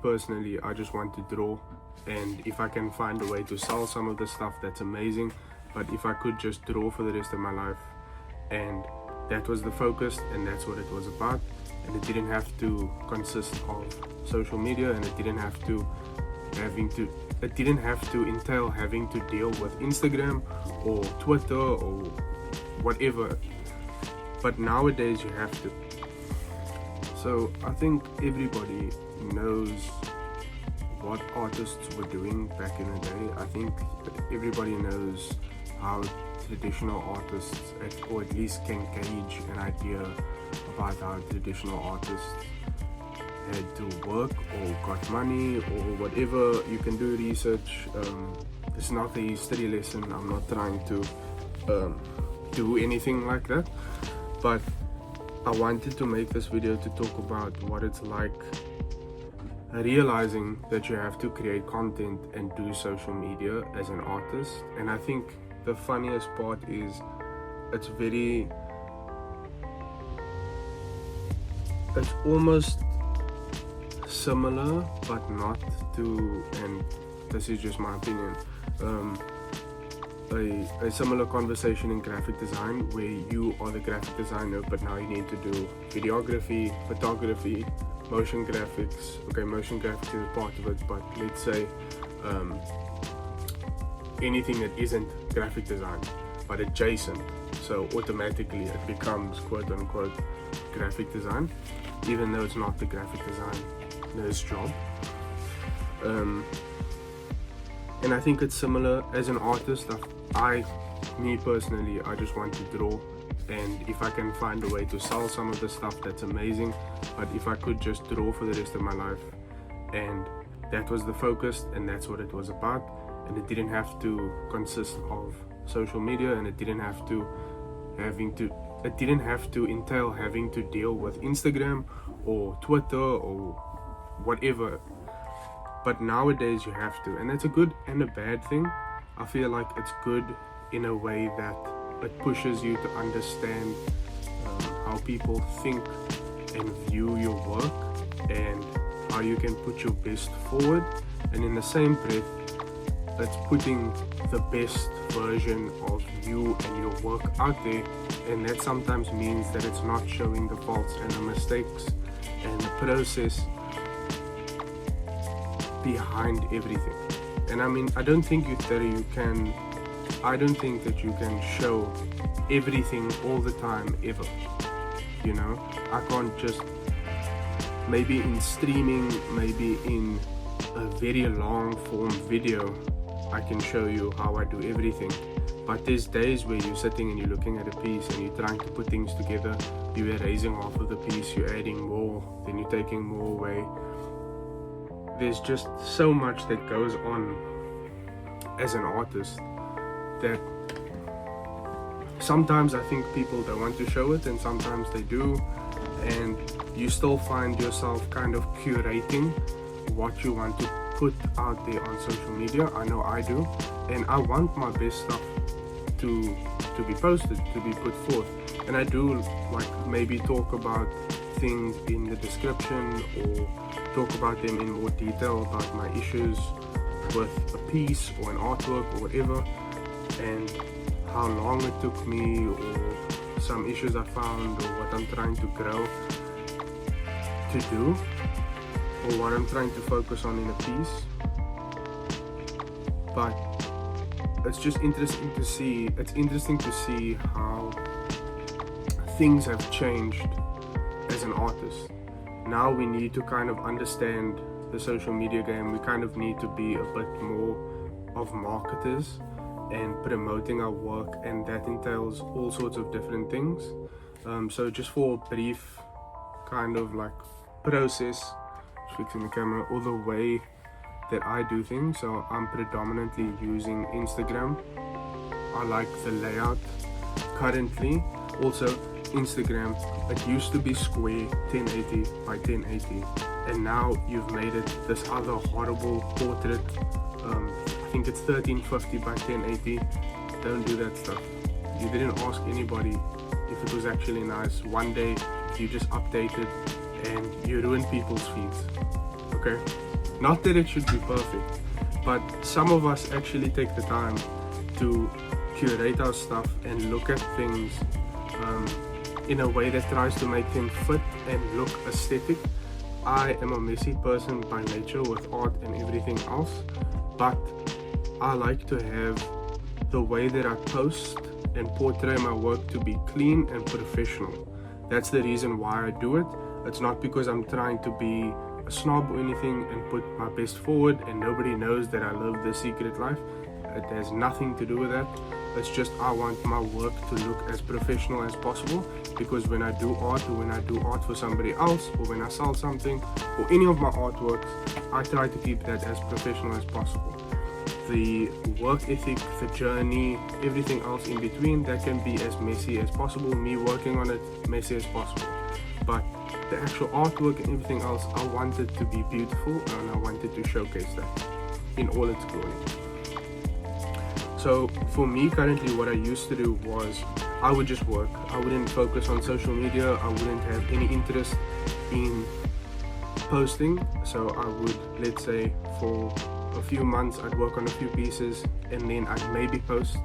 personally, I just want to draw, and if I can find a way to sell some of the stuff, that's amazing. But if I could just draw for the rest of my life, and that was the focus, and that's what it was about, and it didn't have to consist of social media, and it didn't have to entail having to deal with Instagram or Twitter or whatever. But nowadays you have to. So I think everybody knows what artists were doing back in the day. I think everybody knows how traditional artists, or at least can gauge an idea about how traditional artists had to work or got money or whatever. You can do research. It's not a history lesson. I'm not trying to do anything like that, but I wanted to make this video to talk about what it's like realizing that you have to create content and do social media as an artist. And I think the funniest part is it's almost similar but not to, and this is just my opinion, a similar conversation in graphic design, where you are the graphic designer but now you need to do videography, photography, motion graphics. Okay, motion graphics is a part of it, but let's say anything that isn't graphic design but adjacent, so automatically it becomes quote unquote graphic design, even though it's not the graphic designer's job. And I think it's similar as an artist. Me personally, I just want to draw, and if I can find a way to sell some of the stuff, that's amazing. But if I could just draw for the rest of my life, and that was the focus, and that's what it was about, and it didn't have to consist of social media, and it didn't have to entail having to deal with Instagram or Twitter or whatever. But nowadays you have to, and that's a good and a bad thing. I feel like it's good in a way that it pushes you to understand how people think and view your work, and how you can put your best forward. And in the same breath, it's putting the best version of you and your work out there, and that sometimes means that it's not showing the faults and the mistakes and the process behind everything. And I mean, I don't think that you can show everything all the time ever, you know. I can't just, maybe in streaming, maybe in a very long form video, I can show you how I do everything. But there's days where you're sitting and you're looking at a piece and you're trying to put things together, you're erasing half of the piece, you're adding more, then you're taking more away. There's just so much that goes on as an artist that sometimes I think people don't want to show it, and sometimes they do, and you still find yourself kind of curating what you want to put out there on social media. I know I do, and I want my best stuff to be posted, to be put forth, and I do like maybe talk about things in the description or talk about them in more detail about my issues with a piece or an artwork or whatever, and how long it took me, or some issues I found, or what I'm trying to grow to do, or what I'm trying to focus on in a piece. But it's just interesting to see how things have changed as an artist. Now we need to kind of understand the social media game. We kind of need to be a bit more of marketers and promoting our work, and that entails all sorts of different things. So just for a brief kind of like process, fixing the camera, or the way that I do things. So I'm predominantly using Instagram. I like the layout currently. Also Instagram, it used to be square 1080 by 1080, and now you've made it this other horrible portrait. I think it's 1350 by 1080. Don't do that stuff. You didn't ask anybody if it was actually nice. One day you just updated and you ruined people's feeds. Okay, Not that it should be perfect, but some of us actually take the time to curate our stuff and look at things in a way that tries to make them fit and look aesthetic. I am a messy person by nature with art and everything else, but I like to have the way that I post and portray my work to be clean and professional. That's the reason why I do it. It's not because I'm trying to be a snob or anything and put my best forward and nobody knows that I live the secret life. It has nothing to do with that. It's just I want my work to look as professional as possible, because when I do art, or when I do art for somebody else, or when I sell something, or any of my artworks, I try to keep that as professional as possible. The work ethic, the journey, everything else in between, that can be as messy as possible. Me working on it, messy as possible. But the actual artwork and everything else, I wanted to be beautiful and I wanted to showcase that in all its glory. So for me currently, what I used to do was I would just work. I wouldn't focus on social media. I wouldn't have any interest in posting. So I would, let's say, for a few months I'd work on a few pieces, and then I'd maybe post,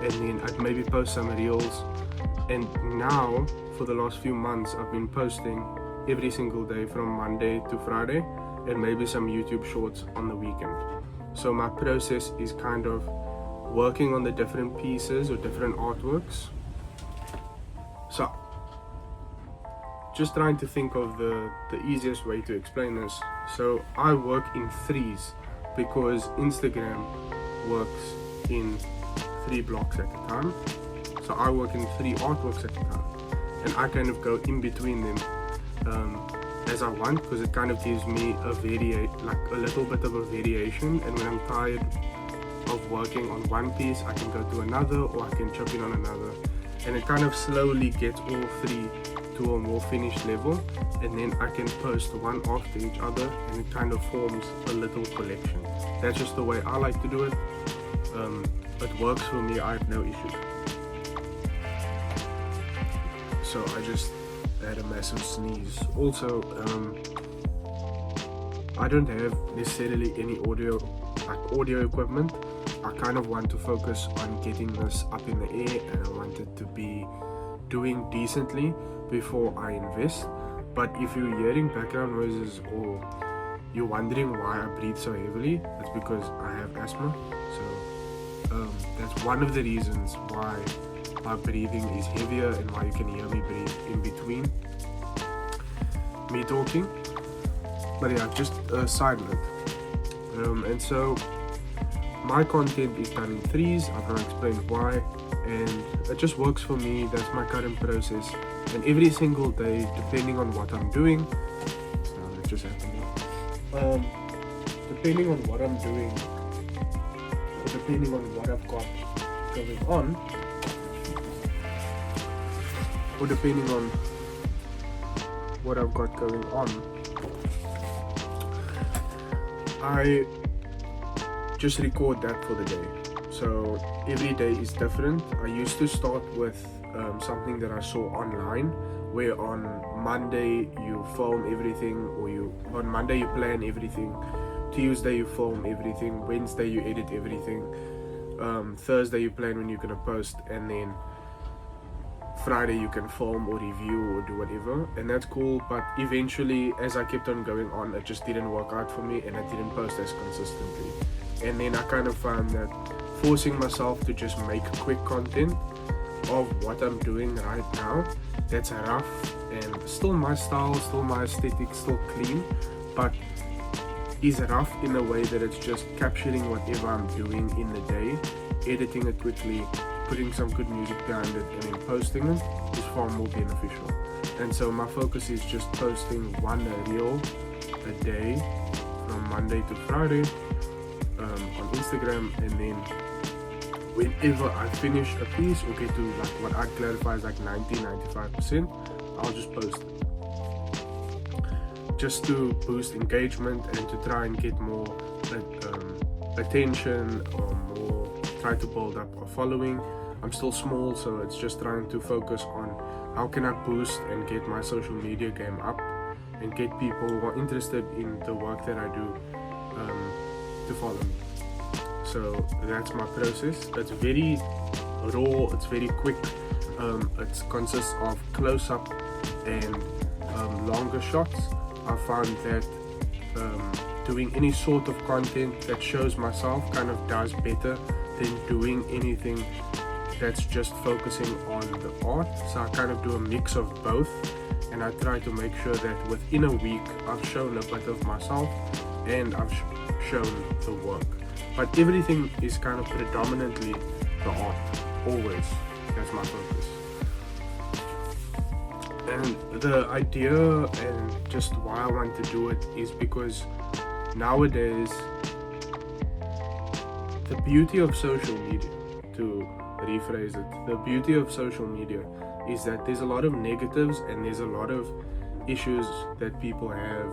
and then I'd maybe post some reels. And now for the last few months I've been posting every single day from Monday to Friday, and maybe some YouTube shorts on the weekend. So my process is kind of working on the different pieces or different artworks. So just trying to think of the easiest way to explain this. So I work in threes because Instagram works in 3 blocks at a time. So I work in 3 artworks at a time, and I kind of go in between them as I want, because it kind of gives me a little bit of a variation. And when I'm tired of working on one piece, I can go to another, or I can chop in on another, and it kind of slowly gets all 3 to a more finished level, and then I can post one after each other, and it kind of forms a little collection. That's just the way I like to do it. It works for me. I have no issue. So I just had a massive sneeze. Also, I don't have necessarily any audio equipment. I kind of want to focus on getting this up in the air, and I want it to be doing decently before I invest. But if you're hearing background noises or you're wondering why I breathe so heavily, it's because I have asthma. So that's one of the reasons why my breathing is heavier and why you can hear me breathe in between me talking. But yeah, just a side note. And so my content is done in threes. I'm going to explain why, and it just works for me. That's my current process, and every single day, depending on what I'm doing, so that just happened. Depending on what I'm doing, or depending on what I've got going on, or depending on what I've got going on, I just record that for the day. So every day is different. I used to start with something that I saw online, where on Monday you film everything, or on Monday you plan everything, Tuesday you film everything, Wednesday you edit everything, Thursday you plan when you're gonna post, and then Friday you can film or review or do whatever, and that's cool. But eventually, as I kept on going on, it just didn't work out for me, and I didn't post as consistently. And then I kind of found that forcing myself to just make quick content of what I'm doing right now, that's rough, and still my style, still my aesthetic, still clean, but is rough in a way that it's just capturing whatever I'm doing in the day, editing it quickly, putting some good music behind it, and then posting it is far more beneficial. And so my focus is just posting one reel a day from Monday to Friday on Instagram, and then whenever I finish a piece or get to like what I'd clarify as like 90-95%, I'll just post it, just to boost engagement and to try and get more attention, or more, try to build up a following. I'm still small, so it's just trying to focus on how can I boost and get my social media game up and get people who are interested in the work that I do to follow me. So that's my process. It's very raw, it's very quick. It consists of close-up and longer shots. I found that doing any sort of content that shows myself kind of does better than doing anything that's just focusing on the art. So I kind of do a mix of both, and I try to make sure that within a week I've shown a bit of myself and I've shown the work. But everything is kind of predominantly the art, always. That's my focus. And the idea and just why I want to do it is because nowadays the beauty of social media, to rephrase it, the beauty of social media is that there's a lot of negatives and there's a lot of issues that people have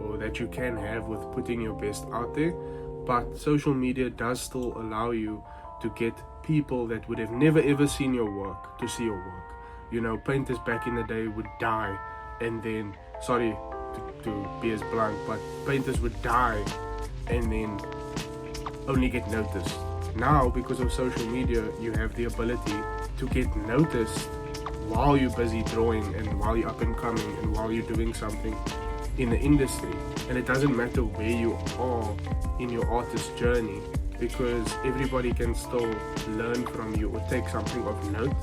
or that you can have with putting your best out there. But social media does still allow you to get people that would have never ever seen your work to see your work. You know, painters back in the day would die, and then, sorry to be as blunt, but painters would die and then only get noticed. Now, because of social media, you have the ability to get noticed while you're busy drawing and while you're up and coming and while you're doing something in the industry. And it doesn't matter where you are in your artist journey, because everybody can still learn from you or take something of note,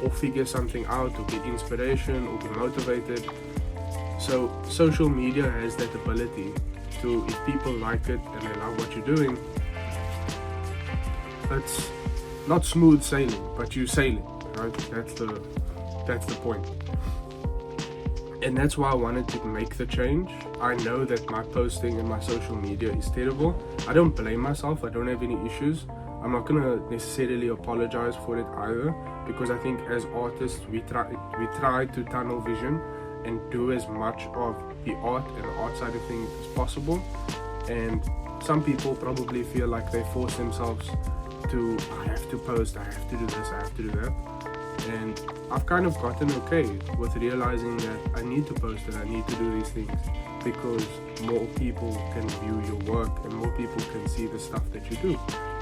or figure something out, or get inspiration, or be motivated. So social media has that ability to, if people like it and they love what you're doing, it's not smooth sailing, but you're sailing, right? That's the point. And that's why I wanted to make the change. I know that my posting and my social media is terrible. I don't blame myself. I don't have any issues. I'm not gonna necessarily apologize for it either, because I think as artists we try to tunnel vision and do as much of the art and the art side of things as possible. And some people probably feel like they force themselves to, I have to post, I have to do this, I have to do that. And I've kind of gotten okay with realizing that I need to post and I need to do these things, because more people can view your work and more people can see the stuff that you do.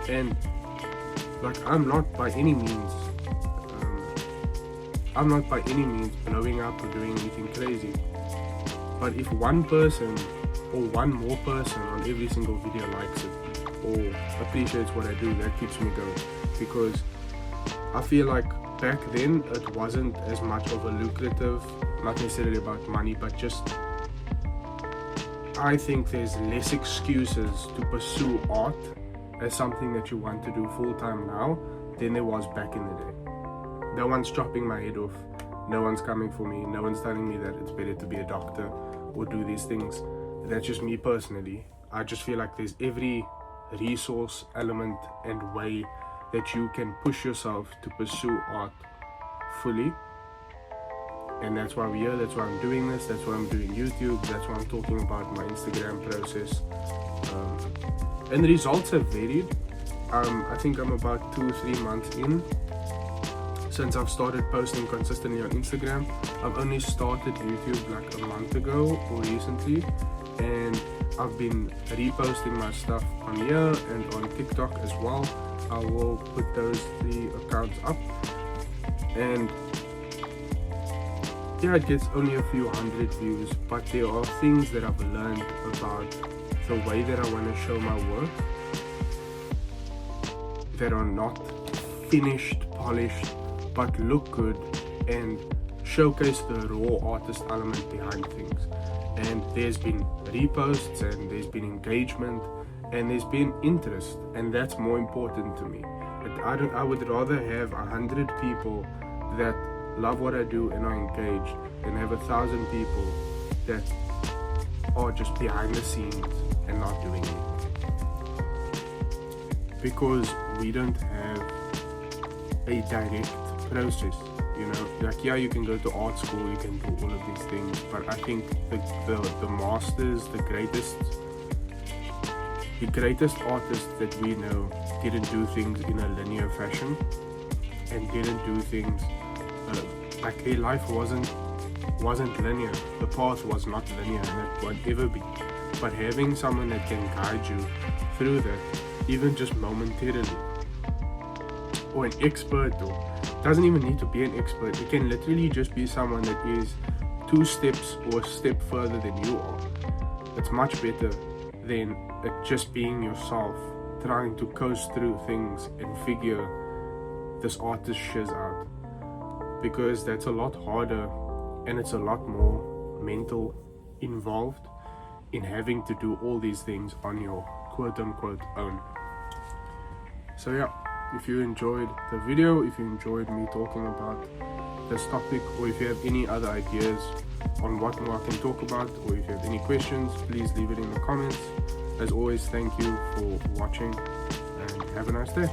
And like, I'm not by any means blowing up or doing anything crazy, but if one person or one more person on every single video likes it or appreciates what I do, that keeps me going. Because I feel like back then it wasn't as much of a lucrative, not necessarily about money, but just I think there's less excuses to pursue art as something that you want to do full time now than there was back in the day. No one's chopping my head off, no one's coming for me, no one's telling me that it's better to be a doctor or do these things. That's just me personally. I just feel like there's every resource, element and way that you can push yourself to pursue art fully. And that's why we're here, that's why I'm doing this, that's why I'm doing YouTube, that's why I'm talking about my Instagram process. And the results have varied. I think I'm about 2-3 months in since I've started posting consistently on Instagram. I've only started YouTube like a month ago or recently, and I've been reposting my stuff on here and on TikTok as well. I will put those 3 accounts up, and yeah, it gets only a few hundred views, but there are things that I've learned about the way that I want to show my work that are not finished, polished, but look good and showcase the raw artist element behind things. And there's been reposts and there's been engagement and there's been interest, and that's more important to me. I would rather have 100 people that love what I do and are engaged than have 1,000 people that are just behind the scenes and not doing anything. Because we don't have a direct process, you know. Like, yeah, you can go to art school, you can do all of these things, but I think the masters, the greatest artists that we know didn't do things in a linear fashion and didn't do things like their life wasn't linear. The path was not linear, and it won't ever be. but having someone that can guide you through that, even just momentarily, or an expert, or doesn't even need to be an expert, it can literally just be someone that is 2 steps or a step further than you are. It's much better than it just being yourself trying to coast through things and figure this artist shiz out, because that's a lot harder and it's a lot more mental involved in having to do all these things on your quote-unquote own. So yeah, if you enjoyed the video, if you enjoyed me talking about this topic, or if you have any other ideas on what more I can talk about, or if you have any questions, please leave it in the comments. As always, thank you for watching and have a nice day.